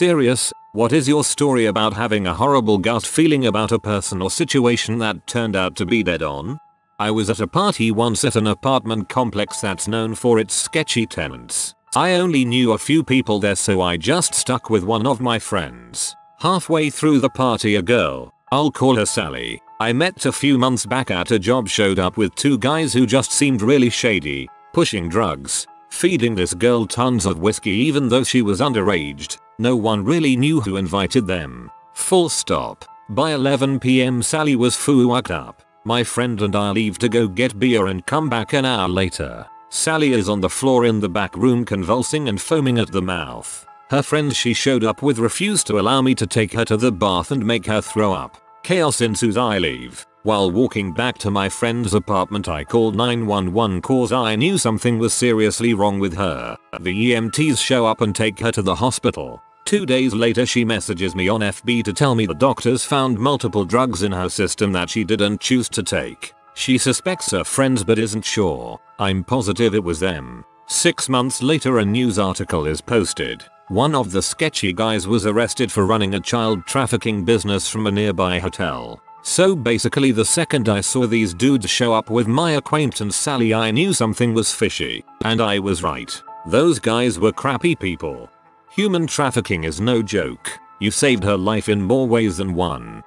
Serious, what is your story about having a horrible gut feeling about a person or situation that turned out to be dead on? I was at a party once at an apartment complex that's known for its sketchy tenants. I only knew a few people there, so I just stuck with one of my friends. Halfway through the party, a girl, I'll call her Sally, I met a few months back at a job showed up with two guys who just seemed really shady, pushing drugs, feeding this girl tons of whiskey even though she was underage. No one really knew who invited them. Full stop. By 11 PM Sally was fucked up. My friend and I leave to go get beer and come back an hour later. Sally is on the floor in the back room convulsing and foaming at the mouth. Her friends she showed up with refused to allow me to take her to the bath and make her throw up. Chaos ensues. I leave. While walking back to my friend's apartment I called 911 cause I knew something was seriously wrong with her. The EMTs show up and take her to the hospital. 2 days later she messages me on FB to tell me the doctors found multiple drugs in her system that she didn't choose to take. She suspects her friends but isn't sure. I'm positive it was them. 6 months later a news article is posted. One of the sketchy guys was arrested for running a child trafficking business from a nearby hotel. So basically the second I saw these dudes show up with my acquaintance Sally I knew something was fishy. And I was right. Those guys were crappy people. Human trafficking is no joke. You saved her life in more ways than one.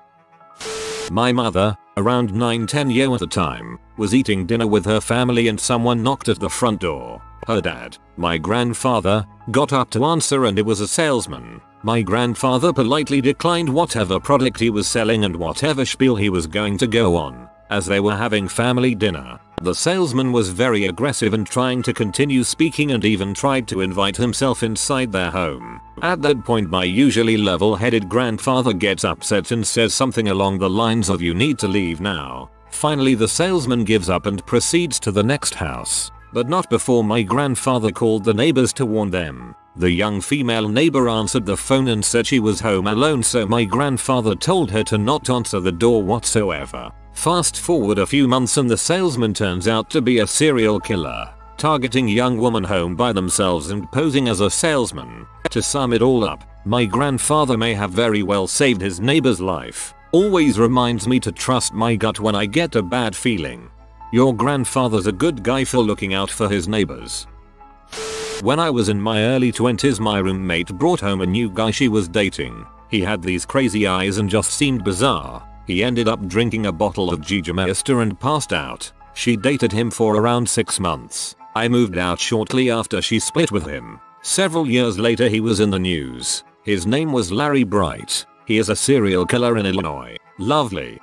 My mother, around 9-10 years at the time, was eating dinner with her family and someone knocked at the front door. Her dad, my grandfather, got up to answer and it was a salesman. My grandfather politely declined whatever product he was selling and whatever spiel he was going to go on. As they were having family dinner, the salesman was very aggressive and trying to continue speaking and even tried to invite himself inside their home. At that point my usually level-headed grandfather gets upset and says something along the lines of "You need to leave now." Finally the salesman gives up and proceeds to the next house. But not before my grandfather called the neighbors to warn them. The young female neighbor answered the phone and said she was home alone, so my grandfather told her to not answer the door whatsoever. Fast forward a few months and the salesman turns out to be a serial killer, targeting young women home by themselves and posing as a salesman. To sum it all up, my grandfather may have very well saved his neighbor's life. Always reminds me to trust my gut when I get a bad feeling. Your grandfather's a good guy for looking out for his neighbors. When I was in my early 20s my roommate brought home a new guy she was dating. He had these crazy eyes and just seemed bizarre. He ended up drinking a bottle of Jägermeister and passed out. She dated him for around 6 months. I moved out shortly after she split with him. Several years later he was in the news. His name was Larry Bright. He is a serial killer in Illinois. Lovely.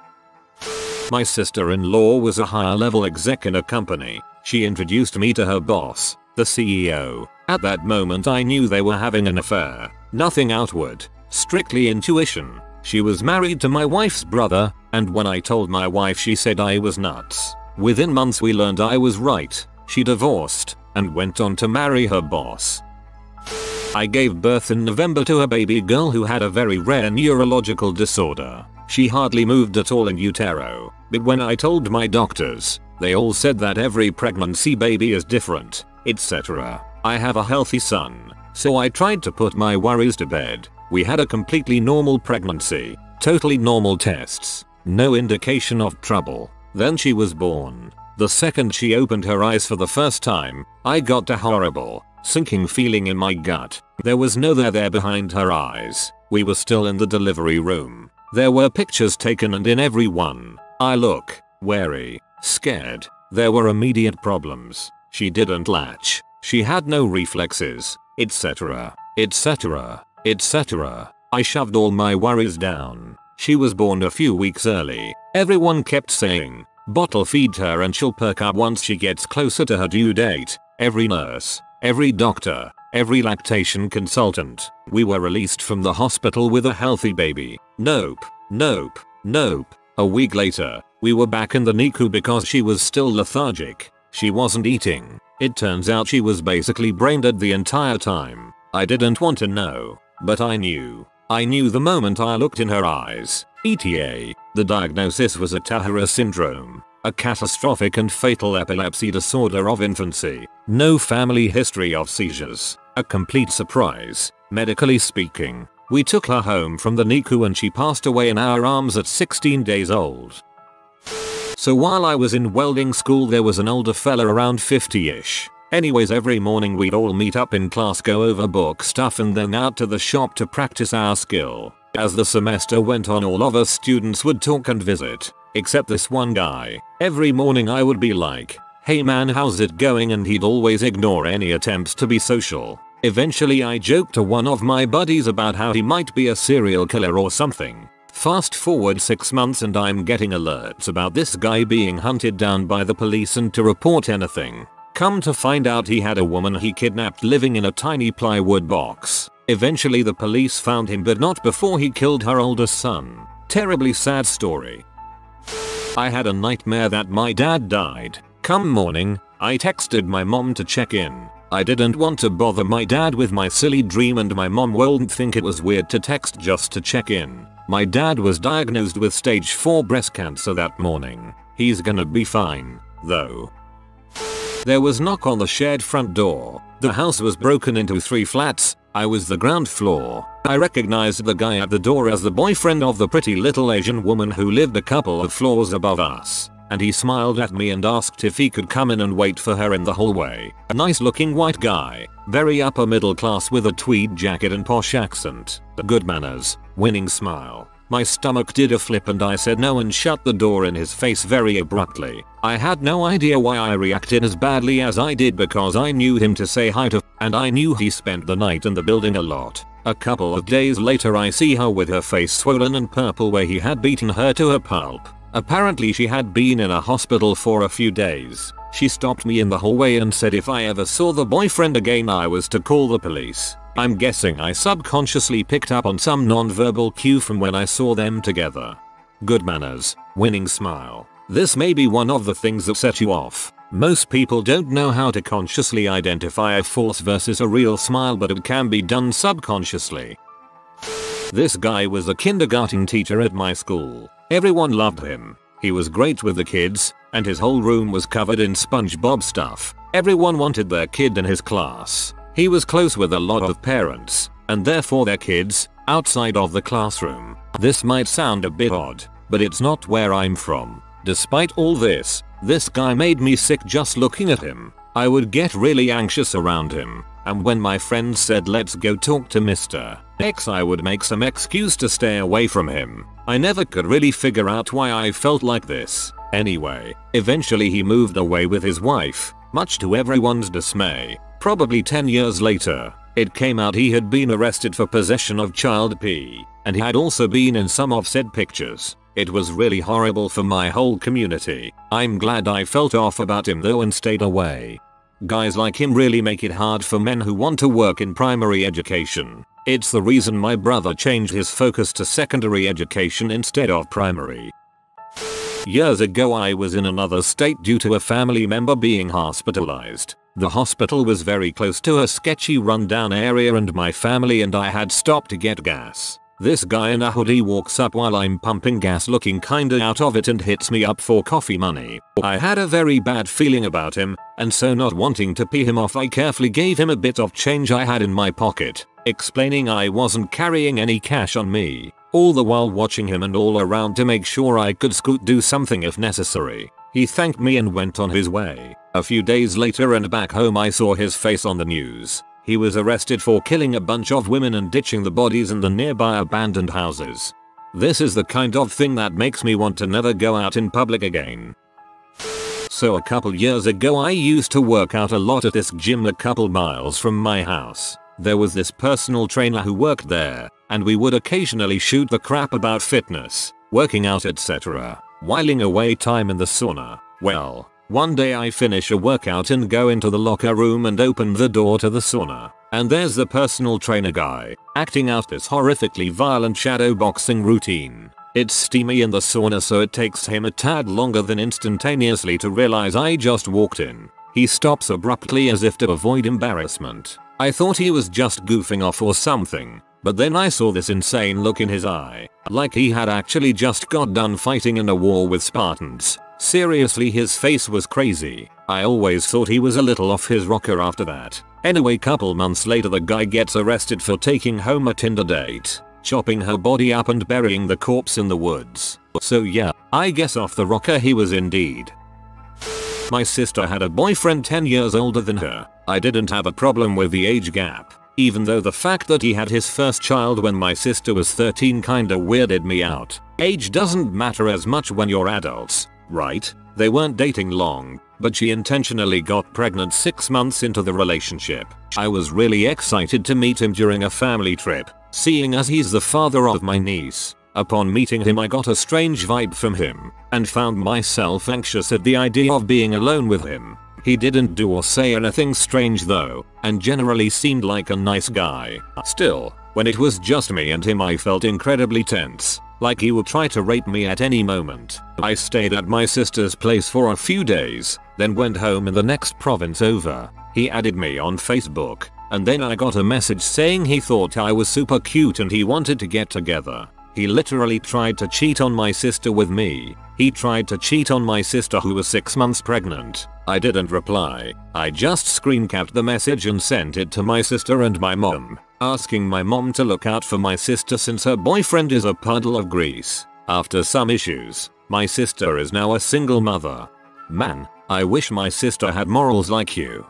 My sister-in-law was a higher level exec in a company. She introduced me to her boss, the CEO. At that moment I knew they were having an affair. Nothing outward, strictly intuition. She was married to my wife's brother, and when I told my wife she said I was nuts. Within months we learned I was right. She divorced and went on to marry her boss. I gave birth in November to a baby girl who had a very rare neurological disorder. She hardly moved at all in utero, but when I told my doctors, they all said that every pregnancy baby is different, etc. I have a healthy son, so I tried to put my worries to bed. We had a completely normal pregnancy, totally normal tests, no indication of trouble. Then she was born. The second she opened her eyes for the first time, I got a horrible, sinking feeling in my gut. There was no there behind her eyes. We were still in the delivery room. There were pictures taken and in every one, I look wary, scared. There were immediate problems. She didn't latch. She had no reflexes, etc., etc., etc. I shoved all my worries down. She was born a few weeks early. Everyone kept saying, bottle feed her and she'll perk up once she gets closer to her due date. Every nurse, every doctor, every lactation consultant. We were released from the hospital with a healthy baby. Nope, nope, nope. A week later, we were back in the NICU because she was still lethargic. She wasn't eating. It turns out she was basically brain dead the entire time. I didn't want to know, but I knew. I knew the moment I looked in her eyes. ETA. The diagnosis was Ataharu syndrome, a catastrophic and fatal epilepsy disorder of infancy. No family history of seizures. A complete surprise, medically speaking. We took her home from the NICU and she passed away in our arms at 16 days old. So while I was in welding school there was an older fella around 50ish. Anyways, every morning we'd all meet up in class, go over book stuff and then out to the shop to practice our skill. As the semester went on all of us students would talk and visit, except this one guy. Every morning I would be like, "Hey man, how's it going?" and he'd always ignore any attempts to be social. Eventually I joked to one of my buddies about how he might be a serial killer or something. Fast forward 6 months and I'm getting alerts about this guy being hunted down by the police and to report anything. Come to find out he had a woman he kidnapped living in a tiny plywood box. Eventually the police found him, but not before he killed her oldest son. Terribly sad story. I had a nightmare that my dad died. Come morning, I texted my mom to check in. I didn't want to bother my dad with my silly dream and my mom wouldn't think it was weird to text just to check in. My dad was diagnosed with stage 4 breast cancer that morning. He's gonna be fine, though. There was knock on the shared front door. The house was broken into 3 flats. I was the ground floor. I recognized the guy at the door as the boyfriend of the pretty little Asian woman who lived a couple of floors above us. And he smiled at me and asked if he could come in and wait for her in the hallway. A nice looking white guy, very upper middle class with a tweed jacket and posh accent. Good manners, winning smile. My stomach did a flip and I said no and shut the door in his face very abruptly. I had no idea why I reacted as badly as I did because I knew him to say hi to, and I knew he spent the night in the building a lot. A couple of days later I see her with her face swollen and purple where he had beaten her to a pulp. Apparently she had been in a hospital for a few days. She stopped me in the hallway and said if I ever saw the boyfriend again I was to call the police. I'm guessing I subconsciously picked up on some non-verbal cue from when I saw them together. Good manners, winning smile. This may be one of the things that set you off. Most people don't know how to consciously identify a false versus a real smile, but it can be done subconsciously. This guy was a kindergarten teacher at my school. Everyone loved him. He was great with the kids, and his whole room was covered in SpongeBob stuff. Everyone wanted their kid in his class. He was close with a lot of parents, and therefore their kids, outside of the classroom. This might sound a bit odd, but it's not where I'm from. Despite all this guy made me sick just looking at him. I would get really anxious around him, and when my friends said let's go talk to Mr. X I would make some excuse to stay away from him. I never could really figure out why I felt like this. Anyway, eventually he moved away with his wife, much to everyone's dismay. Probably 10 years later, it came out he had been arrested for possession of child P, and he had also been in some of said pictures. It was really horrible for my whole community. I'm glad I felt off about him though and stayed away. Guys like him really make it hard for men who want to work in primary education. It's the reason my brother changed his focus to secondary education instead of primary. Years ago I was in another state due to a family member being hospitalized. The hospital was very close to a sketchy rundown area and my family and I had stopped to get gas. This guy in a hoodie walks up while I'm pumping gas looking kinda out of it and hits me up for coffee money. I had a very bad feeling about him, and so not wanting to pee him off I carefully gave him a bit of change I had in my pocket, explaining I wasn't carrying any cash on me, all the while watching him and all around to make sure I could do something if necessary. He thanked me and went on his way. A few days later and back home I saw his face on the news. He was arrested for killing a bunch of women and ditching the bodies in the nearby abandoned houses. This is the kind of thing that makes me want to never go out in public again. So a couple years ago I used to work out a lot at this gym a couple miles from my house. There was this personal trainer who worked there, and we would occasionally shoot the crap about fitness, working out etc. Whiling away time in the sauna. Well, one day I finish a workout and go into the locker room and open the door to the sauna. And there's the personal trainer guy, acting out this horrifically violent shadow boxing routine. It's steamy in the sauna so it takes him a tad longer than instantaneously to realize I just walked in. He stops abruptly as if to avoid embarrassment. I thought he was just goofing off or something, but then I saw this insane look in his eye, like he had actually just got done fighting in a war with Spartans. Seriously, his face was crazy. I always thought he was a little off his rocker after that. Anyway, couple months later the guy gets arrested for taking home a Tinder date, chopping her body up and burying the corpse in the woods. So yeah, I guess off the rocker he was indeed. My sister had a boyfriend 10 years older than her. I didn't have a problem with the age gap, even though the fact that he had his first child when my sister was 13 kinda weirded me out. Age doesn't matter as much when you're adults, right? They weren't dating long, but she intentionally got pregnant 6 months into the relationship. I was really excited to meet him during a family trip, seeing as he's the father of my niece. Upon meeting him I got a strange vibe from him, and found myself anxious at the idea of being alone with him. He didn't do or say anything strange though, and generally seemed like a nice guy. Still, when it was just me and him I felt incredibly tense, like he would try to rape me at any moment. I stayed at my sister's place for a few days, then went home in the next province over. He added me on Facebook, and then I got a message saying he thought I was super cute and he wanted to get together. He literally tried to cheat on my sister with me. He tried to cheat on my sister who was 6 months pregnant. I didn't reply. I just screen capped the message and sent it to my sister and my mom, asking my mom to look out for my sister since her boyfriend is a puddle of grease. After some issues, my sister is now a single mother. Man, I wish my sister had morals like you.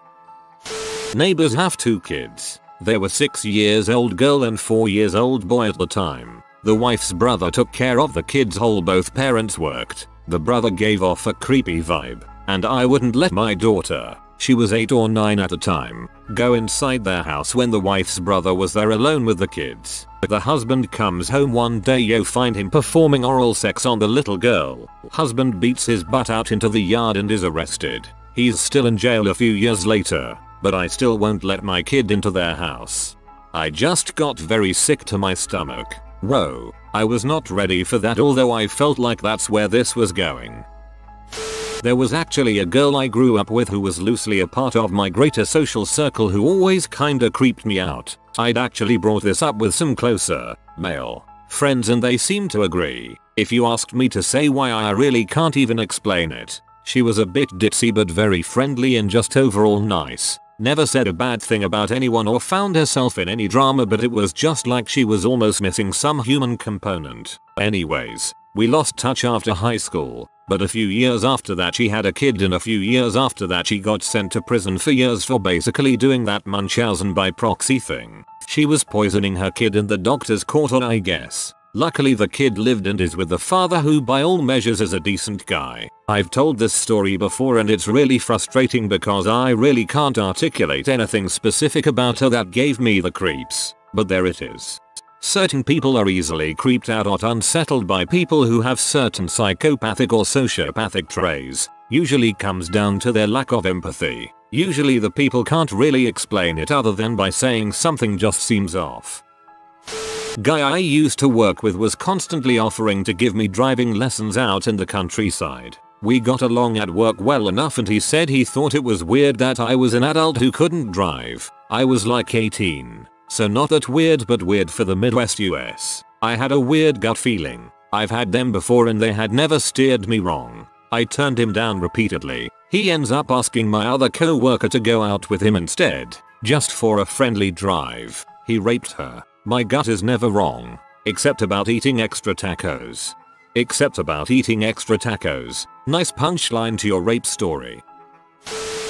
Neighbors have 2 kids. They were 6 years old girl and 4 years old boy at the time. The wife's brother took care of the kids while both parents worked. The brother gave off a creepy vibe, and I wouldn't let my daughter, she was 8 or 9 at the time, go inside their house when the wife's brother was there alone with the kids. The husband comes home one day, find him performing oral sex on the little girl. Husband beats his butt out into the yard and is arrested. He's still in jail a few years later, but I still won't let my kid into their house. I just got very sick to my stomach. Whoa, I was not ready for that, although I felt like that's where this was going. There was actually a girl I grew up with who was loosely a part of my greater social circle who always kinda creeped me out. I'd actually brought this up with some closer, male, friends and they seemed to agree. If you asked me to say why, I really can't even explain it. She was a bit ditzy but very friendly and just overall nice. Never said a bad thing about anyone or found herself in any drama, but it was just like she was almost missing some human component. Anyways, we lost touch after high school, but a few years after that she had a kid and a few years after that she got sent to prison for years for basically doing that Munchausen by proxy thing. She was poisoning her kid and the doctors caught on, I guess. Luckily the kid lived and is with the father, who by all measures is a decent guy. I've told this story before and it's really frustrating because I really can't articulate anything specific about her that gave me the creeps, but there it is. Certain people are easily creeped out or unsettled by people who have certain psychopathic or sociopathic traits. Usually comes down to their lack of empathy. Usually the people can't really explain it other than by saying something just seems off. Guy I used to work with was constantly offering to give me driving lessons out in the countryside. We got along at work well enough and he said he thought it was weird that I was an adult who couldn't drive. I was like 18, so not that weird but weird for the Midwest US. I had a weird gut feeling. I've had them before and they had never steered me wrong. I turned him down repeatedly. He ends up asking my other co-worker to go out with him instead, just for a friendly drive. He raped her. My gut is never wrong. Except about eating extra tacos. Except about eating extra tacos. Nice punchline to your rape story.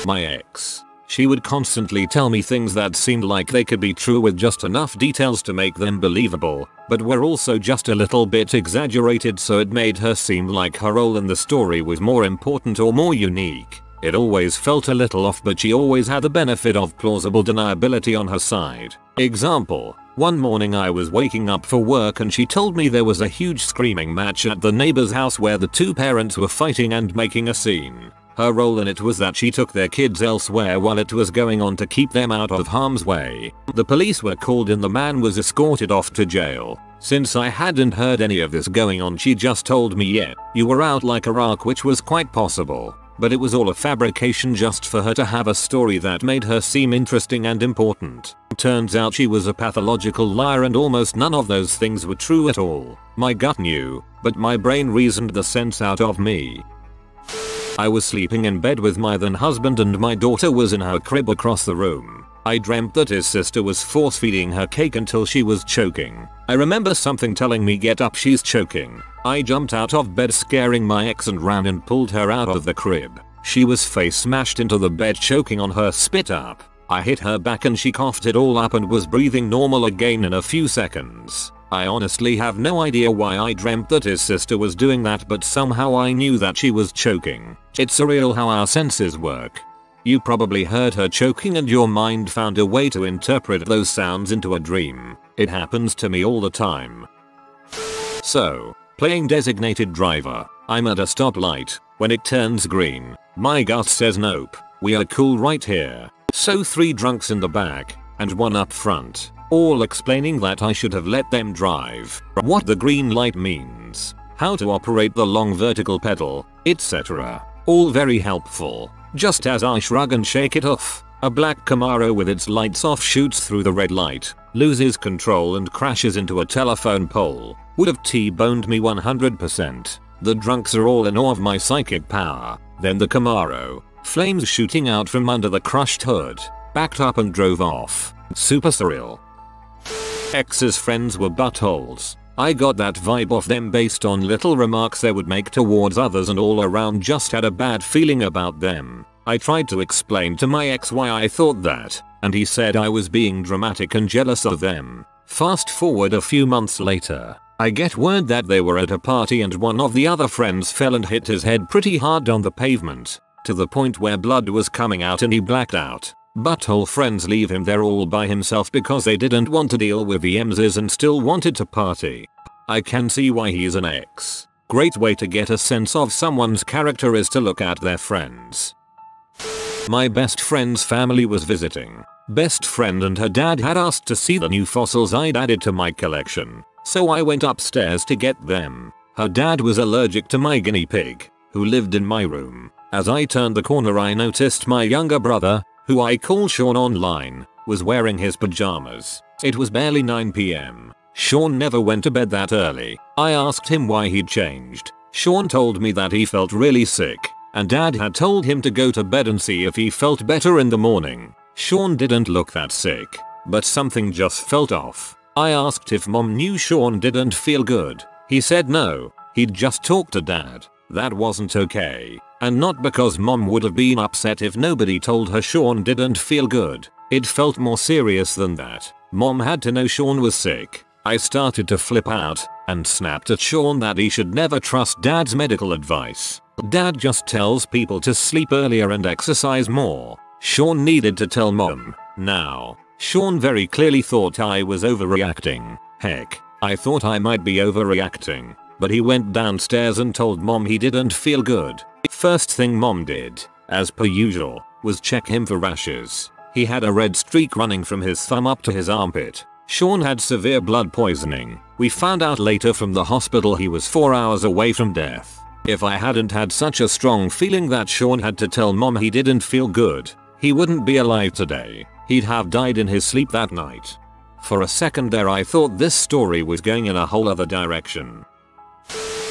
My ex. She would constantly tell me things that seemed like they could be true with just enough details to make them believable, but were also just a little bit exaggerated, so it made her seem like her role in the story was more important or more unique. It always felt a little off, but she always had the benefit of plausible deniability on her side. Example, one morning I was waking up for work and she told me there was a huge screaming match at the neighbor's house where the 2 parents were fighting and making a scene. Her role in it was that she took their kids elsewhere while it was going on to keep them out of harm's way. The police were called and the man was escorted off to jail. Since I hadn't heard any of this going on, she just told me, yeah, you were out like a rock, which was quite possible. But it was all a fabrication just for her to have a story that made her seem interesting and important. Turns out she was a pathological liar and almost none of those things were true at all. My gut knew, but my brain reasoned the sense out of me. I was sleeping in bed with my then husband and my daughter was in her crib across the room. I dreamt that his sister was force feeding her cake until she was choking. I remember something telling me get up, she's choking. I jumped out of bed scaring my ex and ran and pulled her out of the crib. She was face smashed into the bed choking on her spit up. I hit her back and she coughed it all up and was breathing normal again in a few seconds. I honestly have no idea why I dreamt that his sister was doing that, but somehow I knew that she was choking. It's surreal how our senses work. You probably heard her choking and your mind found a way to interpret those sounds into a dream. It happens to me all the time. So, playing designated driver. I'm at a stoplight. When it turns green, my gut says nope, we are cool right here. So 3 drunks in the back, and 1 up front, all explaining that I should have let them drive, what the green light means, how to operate the long vertical pedal, etc. All very helpful. Just as I shrug and shake it off, a black Camaro with its lights off shoots through the red light, loses control and crashes into a telephone pole. Would have T-boned me 100%. The drunks are all in awe of my psychic power. Then the Camaro, flames shooting out from under the crushed hood, backed up and drove off. Super surreal. Ex's friends were buttholes. I got that vibe off them based on little remarks they would make towards others and all around just had a bad feeling about them. I tried to explain to my ex why I thought that, and he said I was being dramatic and jealous of them. Fast forward a few months later, I get word that they were at a party and one of the other friends fell and hit his head pretty hard on the pavement, to the point where blood was coming out and he blacked out. Butthole friends leave him there all by himself because they didn't want to deal with the EMSs and still wanted to party. I can see why he's an ex. Great way to get a sense of someone's character is to look at their friends. My best friend's family was visiting. Best friend and her dad had asked to see the new fossils I'd added to my collection, so I went upstairs to get them. Her dad was allergic to my guinea pig, who lived in my room. As I turned the corner I noticed my younger brother, who I call Sean online, was wearing his pajamas. It was barely 9 PM. Sean never went to bed that early. I asked him why he'd changed. Sean told me that he felt really sick, and dad had told him to go to bed and see if he felt better in the morning. Sean didn't look that sick, but something just felt off. I asked if mom knew Sean didn't feel good. He said no, he'd just talked to dad. That wasn't okay. And not because mom would have been upset if nobody told her Sean didn't feel good. It felt more serious than that. Mom had to know Sean was sick. I started to flip out and snapped at Sean that he should never trust dad's medical advice. Dad just tells people to sleep earlier and exercise more. Sean needed to tell mom. Now, Sean very clearly thought I was overreacting. Heck, I thought I might be overreacting. But he went downstairs and told mom he didn't feel good. First thing mom did, as per usual, was check him for rashes. He had a red streak running from his thumb up to his armpit. Sean had severe blood poisoning. We found out later from the hospital he was 4 hours away from death. If I hadn't had such a strong feeling that Sean had to tell mom he didn't feel good, he wouldn't be alive today. He'd have died in his sleep that night. For a second there I thought this story was going in a whole other direction.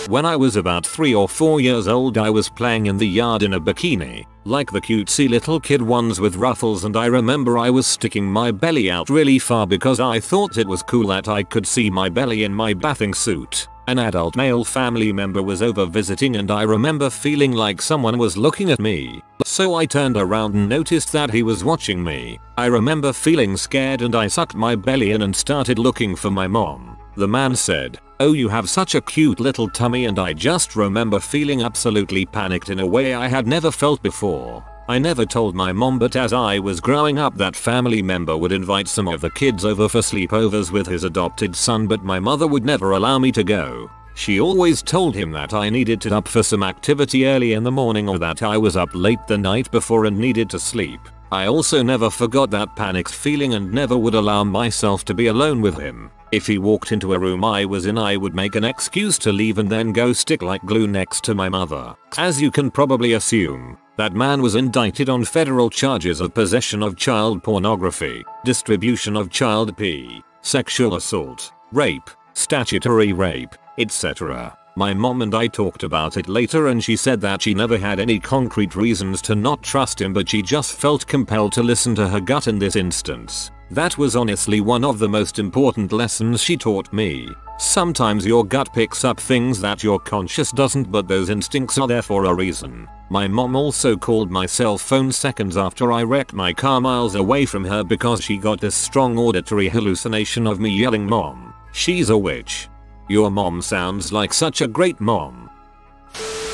When I was about 3 or 4 years old I was playing in the yard in a bikini, like the cutesy little kid ones with ruffles, and I remember I was sticking my belly out really far because I thought it was cool that I could see my belly in my bathing suit. An adult male family member was over visiting and I remember feeling like someone was looking at me. So I turned around and noticed that he was watching me. I remember feeling scared and I sucked my belly in and started looking for my mom. The man said, "Oh, you have such a cute little tummy," and I just remember feeling absolutely panicked in a way I had never felt before. I never told my mom, but as I was growing up that family member would invite some of the kids over for sleepovers with his adopted son, but my mother would never allow me to go. She always told him that I needed to up for some activity early in the morning or that I was up late the night before and needed to sleep. I also never forgot that panicked feeling and never would allow myself to be alone with him. If he walked into a room I was in, I would make an excuse to leave and then go stick like glue next to my mother. As you can probably assume, that man was indicted on federal charges of possession of child pornography, distribution of child p, sexual assault, rape, statutory rape, etc. My mom and I talked about it later and she said that she never had any concrete reasons to not trust him, but she just felt compelled to listen to her gut in this instance. That was honestly one of the most important lessons she taught me. Sometimes your gut picks up things that your conscious doesn't, but those instincts are there for a reason. My mom also called my cell phone seconds after I wrecked my car miles away from her because she got this strong auditory hallucination of me yelling, "Mom, she's a witch." Your mom sounds like such a great mom.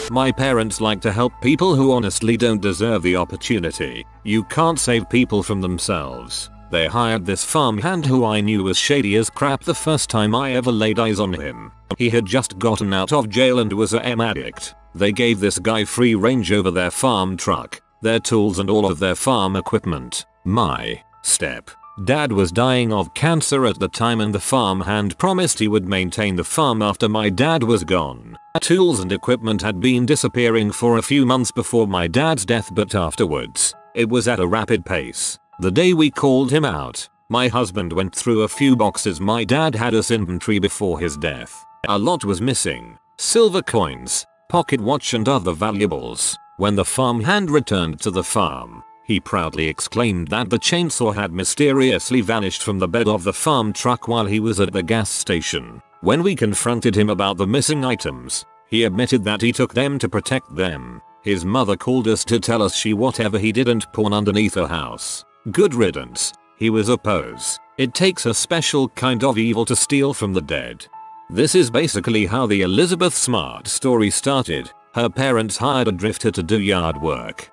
My parents like to help people who honestly don't deserve the opportunity. You can't save people from themselves. They hired this farmhand who I knew was shady as crap the first time I ever laid eyes on him. He had just gotten out of jail and was a M addict. They gave this guy free range over their farm truck, their tools and all of their farm equipment. My step-dad was dying of cancer at the time and the farmhand promised he would maintain the farm after my dad was gone. Tools and equipment had been disappearing for a few months before my dad's death, but afterwards, it was at a rapid pace. The day we called him out, my husband went through a few boxes my dad had as inventory before his death. A lot was missing: silver coins, pocket watch and other valuables. When the farmhand returned to the farm, he proudly exclaimed that the chainsaw had mysteriously vanished from the bed of the farm truck while he was at the gas station. When we confronted him about the missing items, he admitted that he took them to protect them. His mother called us to tell us whatever he didn't pawn underneath her house. Good riddance. He was a pose. It takes a special kind of evil to steal from the dead. This is basically how the Elizabeth Smart story started. Her parents hired a drifter to do yard work.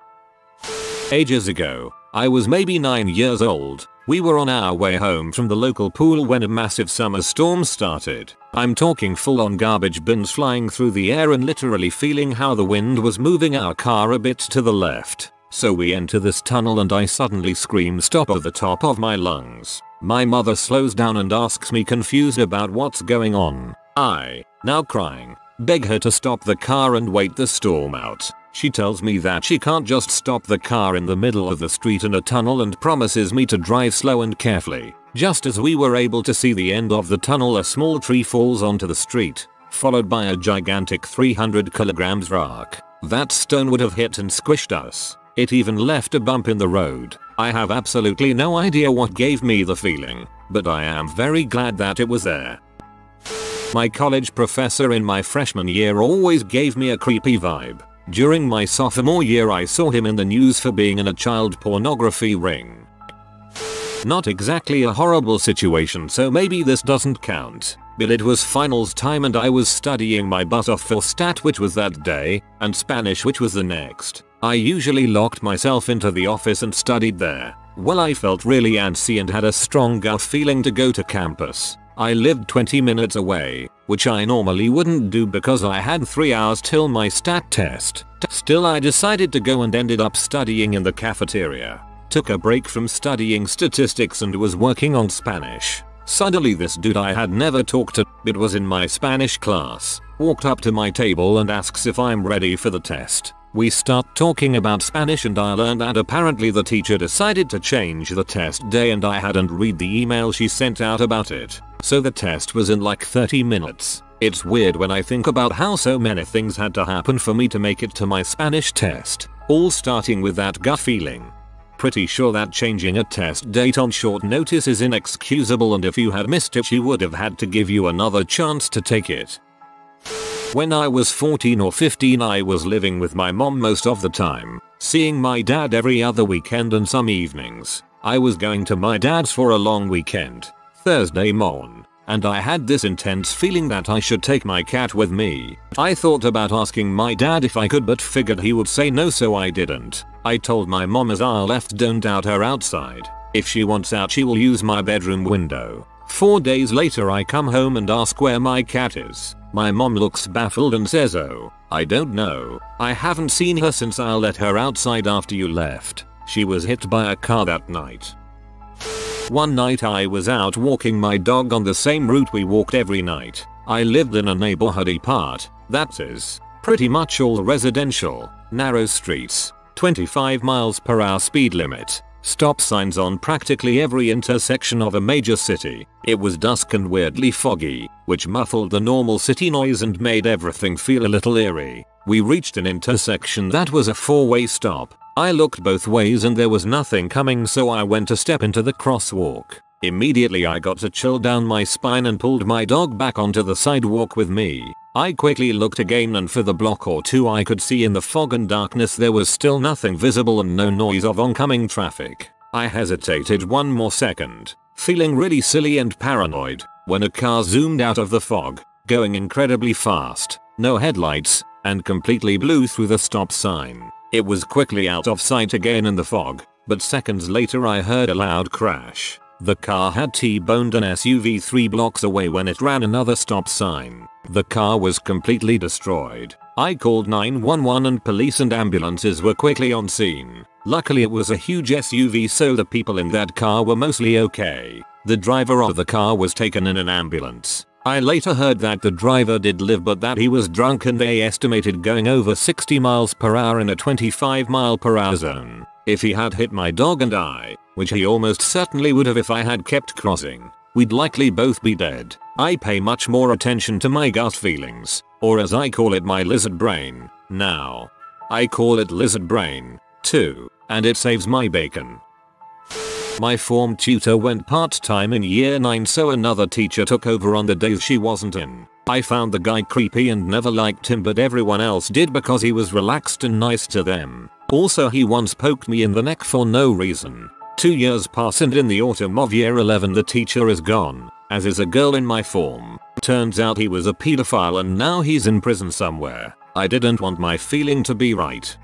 Ages ago, I was maybe 9 years old. We were on our way home from the local pool when a massive summer storm started. I'm talking full on garbage bins flying through the air and literally feeling how the wind was moving our car a bit to the left. So we enter this tunnel and I suddenly scream stop at the top of my lungs. My mother slows down and asks me, confused about what's going on. I, now crying, beg her to stop the car and wait the storm out. She tells me that she can't just stop the car in the middle of the street in a tunnel and promises me to drive slow and carefully. Just as we were able to see the end of the tunnel, a small tree falls onto the street, followed by a gigantic 300 kilograms rock. That stone would have hit and squished us. It even left a bump in the road. I have absolutely no idea what gave me the feeling, but I am very glad that it was there. My college professor in my freshman year always gave me a creepy vibe. During my sophomore year I saw him in the news for being in a child pornography ring. Not exactly a horrible situation, so maybe this doesn't count. But it was finals time and I was studying my butt off for stat, which was that day, and Spanish, which was the next. I usually locked myself into the office and studied there. Well, I felt really antsy and had a strong gut feeling to go to campus. I lived 20 minutes away, which I normally wouldn't do because I had 3 hours till my stat test. Still, I decided to go and ended up studying in the cafeteria. Took a break from studying statistics and was working on Spanish. Suddenly this dude I had never talked to, but was in my Spanish class, walked up to my table and asks if I'm ready for the test. We start talking about Spanish and I learned that apparently the teacher decided to change the test day and I hadn't read the email she sent out about it. So the test was in like 30 minutes. It's weird when I think about how so many things had to happen for me to make it to my Spanish test, all starting with that gut feeling. Pretty sure that changing a test date on short notice is inexcusable, and if you had missed it she would have had to give you another chance to take it. When I was 14 or 15 I was living with my mom most of the time, seeing my dad every other weekend and some evenings. I was going to my dad's for a long weekend, Thursday morn, and I had this intense feeling that I should take my cat with me. I thought about asking my dad if I could but figured he would say no, so I didn't. I told my mom as I left, don't doubt her outside. If she wants out she will use my bedroom window. 4 days later I come home and ask where my cat is. My mom looks baffled and says, "Oh, I don't know. I haven't seen her since I let her outside after you left. She was hit by a car that night." One night I was out walking my dog on the same route we walked every night. I lived in a neighborhoody part that is pretty much all residential, narrow streets, 25 miles per hour speed limit. Stop signs on practically every intersection of a major city. It was dusk and weirdly foggy, which muffled the normal city noise and made everything feel a little eerie. We reached an intersection that was a four-way stop. I looked both ways and there was nothing coming, so I went to step into the crosswalk. Immediately I got a chill down my spine and pulled my dog back onto the sidewalk with me. I quickly looked again, and for the block or two I could see in the fog and darkness there was still nothing visible and no noise of oncoming traffic. I hesitated one more second, feeling really silly and paranoid, when a car zoomed out of the fog, going incredibly fast, no headlights, and completely blew through the stop sign. It was quickly out of sight again in the fog, but seconds later I heard a loud crash. The car had T-boned an SUV 3 blocks away when it ran another stop sign. The car was completely destroyed. I called 911 and police and ambulances were quickly on scene. Luckily it was a huge SUV, so the people in that car were mostly okay. The driver of the car was taken in an ambulance. I later heard that the driver did live, but that he was drunk and they estimated going over 60 miles per hour in a 25 mile per hour zone. If he had hit my dog and I, which he almost certainly would have if I had kept crossing, we'd likely both be dead. I pay much more attention to my gut feelings, or as I call it, my lizard brain, now. I call it lizard brain, too, and it saves my bacon. My form tutor went part-time in year 9, so another teacher took over on the days she wasn't in. I found the guy creepy and never liked him, but everyone else did because he was relaxed and nice to them. Also, he once poked me in the neck for no reason. 2 years pass and in the autumn of year 11 the teacher is gone, as is a girl in my form. Turns out he was a pedophile and now he's in prison somewhere. I didn't want my feeling to be right.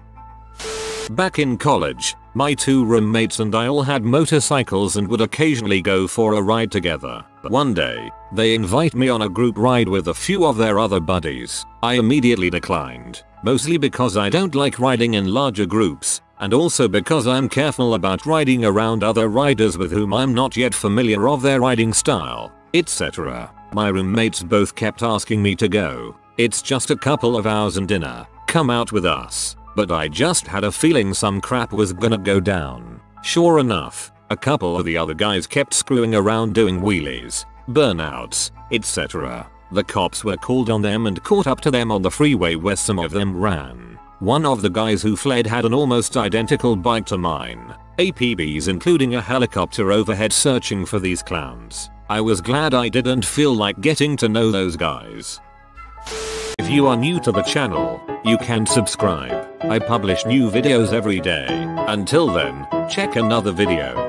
Back in college, my 2 roommates and I all had motorcycles and would occasionally go for a ride together. One day, they invite me on a group ride with a few of their other buddies. I immediately declined, mostly because I don't like riding in larger groups, and also because I'm careful about riding around other riders with whom I'm not yet familiar of their riding style, etc. My roommates both kept asking me to go. It's just a couple of hours and dinner, come out with us. But I just had a feeling some crap was gonna go down. Sure enough, a couple of the other guys kept screwing around doing wheelies, burnouts, etc. The cops were called on them and caught up to them on the freeway where some of them ran. One of the guys who fled had an almost identical bike to mine. APBs including a helicopter overhead searching for these clowns. I was glad I didn't feel like getting to know those guys. If you are new to the channel, you can subscribe. I publish new videos every day. Until then, check another video.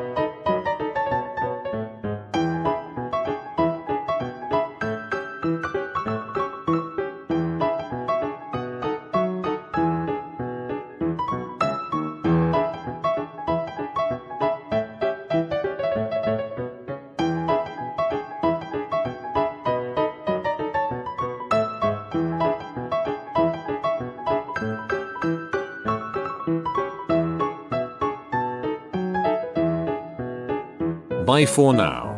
Bye for now.